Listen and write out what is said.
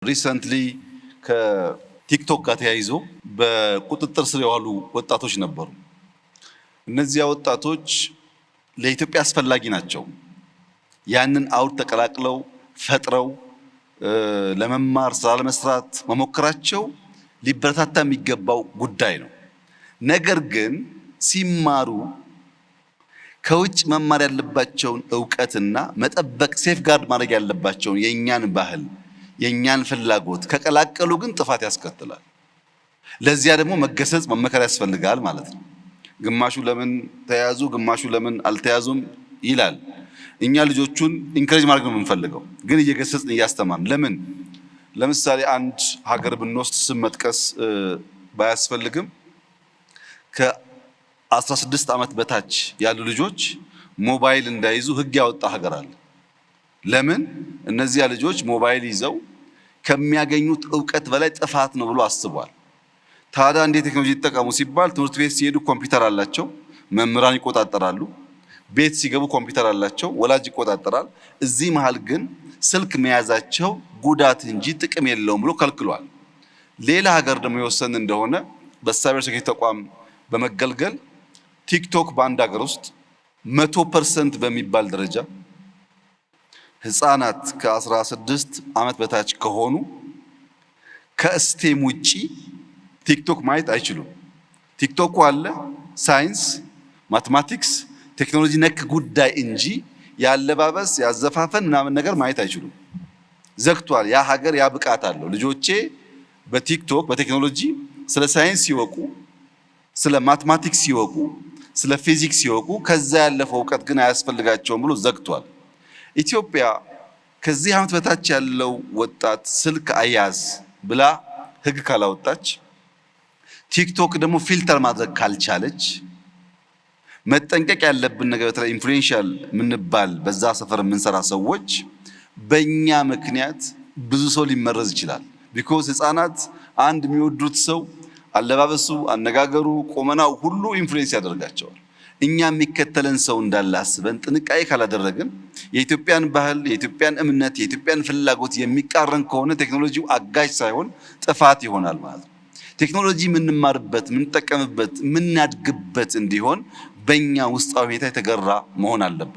ሪሰንትሊ ከቲክቶክ ጋር ተያይዞ በቁጥጥር ስር የዋሉ ወጣቶች ነበሩ። እነዚያ ወጣቶች ለኢትዮጵያ አስፈላጊ ናቸው። ያንን አውድ ተቀላቅለው ፈጥረው ለመማር ስራ ለመስራት መሞከራቸው ሊበረታታ የሚገባው ጉዳይ ነው። ነገር ግን ሲማሩ ከውጭ መማር ያለባቸውን ዕውቀትና መጠበቅ ሴፍጋርድ ማድረግ ያለባቸውን የኛን ባህል የኛን ፍላጎት ከቀላቀሉ ግን ጥፋት ያስከትላል። ለዚያ ደግሞ መገሰጽ መመከር ያስፈልጋል ማለት ነው። ግማሹ ለምን ተያዙ ግማሹ ለምን አልተያዙም ይላል። እኛ ልጆቹን ኢንከሬጅ ማድረግ ነው የምንፈልገው፣ ግን እየገሰጽን እያስተማርን ለምን ለምሳሌ አንድ ሀገር ብንወስድ ስም መጥቀስ ባያስፈልግም ከ16 ዓመት በታች ያሉ ልጆች ሞባይል እንዳይዙ ሕግ ያወጣ ሀገር አለ። ለምን እነዚያ ልጆች ሞባይል ይዘው ከሚያገኙት ዕውቀት በላይ ጥፋት ነው ብሎ አስቧል። ታዲያ እንዴት ቴክኖሎጂ ይጠቀሙ ሲባል ትምህርት ቤት ሲሄዱ ኮምፒውተር አላቸው፣ መምህራን ይቆጣጠራሉ። ቤት ሲገቡ ኮምፒውተር አላቸው፣ ወላጅ ይቆጣጠራል። እዚህ መሃል ግን ስልክ መያዛቸው ጉዳት እንጂ ጥቅም የለውም ብሎ ከልክሏል። ሌላ ሀገር ደግሞ የወሰን እንደሆነ በሳይበር ሴኩሪቲ ተቋም በመገልገል ቲክቶክ በአንድ ሀገር ውስጥ 100% በሚባል ደረጃ ህፃናት ከ16 ዓመት በታች ከሆኑ ከስቴም ውጪ ቲክቶክ ማየት አይችሉም። ቲክቶክ አለ ሳይንስ፣ ማቴማቲክስ፣ ቴክኖሎጂ ነክ ጉዳይ እንጂ ያለባበስ ያዘፋፈን ምናምን ነገር ማየት አይችሉም። ዘግቷል። ያ ሀገር ያ ብቃት አለው። ልጆቼ በቲክቶክ በቴክኖሎጂ ስለ ሳይንስ ሲወቁ፣ ስለ ማቴማቲክስ ሲወቁ፣ ስለ ፊዚክስ ሲወቁ ከዛ ያለፈው ዕውቀት ግን አያስፈልጋቸውም ብሎ ዘግቷል። ኢትዮጵያ ከዚህ ዓመት በታች ያለው ወጣት ስልክ አያዝ ብላ ህግ ካላወጣች፣ ቲክቶክ ደግሞ ፊልተር ማድረግ ካልቻለች፣ መጠንቀቅ ያለብን ነገር በተለይ ኢንፍሉዌንሻል ምንባል በዛ ሰፈር የምንሰራ ሰዎች በእኛ ምክንያት ብዙ ሰው ሊመረዝ ይችላል። ቢኮዝ ህፃናት አንድ የሚወዱት ሰው አለባበሱ፣ አነጋገሩ፣ ቆመናው ሁሉ ኢንፍሉዌንስ ያደርጋቸዋል። እኛ የሚከተለን ሰው እንዳለ አስበን ጥንቃቄ ካላደረግን የኢትዮጵያን ባህል፣ የኢትዮጵያን እምነት፣ የኢትዮጵያን ፍላጎት የሚቃረን ከሆነ ቴክኖሎጂው አጋዥ ሳይሆን ጥፋት ይሆናል ማለት ነው። ቴክኖሎጂ የምንማርበት፣ የምንጠቀምበት፣ የምናድግበት እንዲሆን በእኛ ውስጣዊ ሁኔታ የተገራ መሆን አለበት።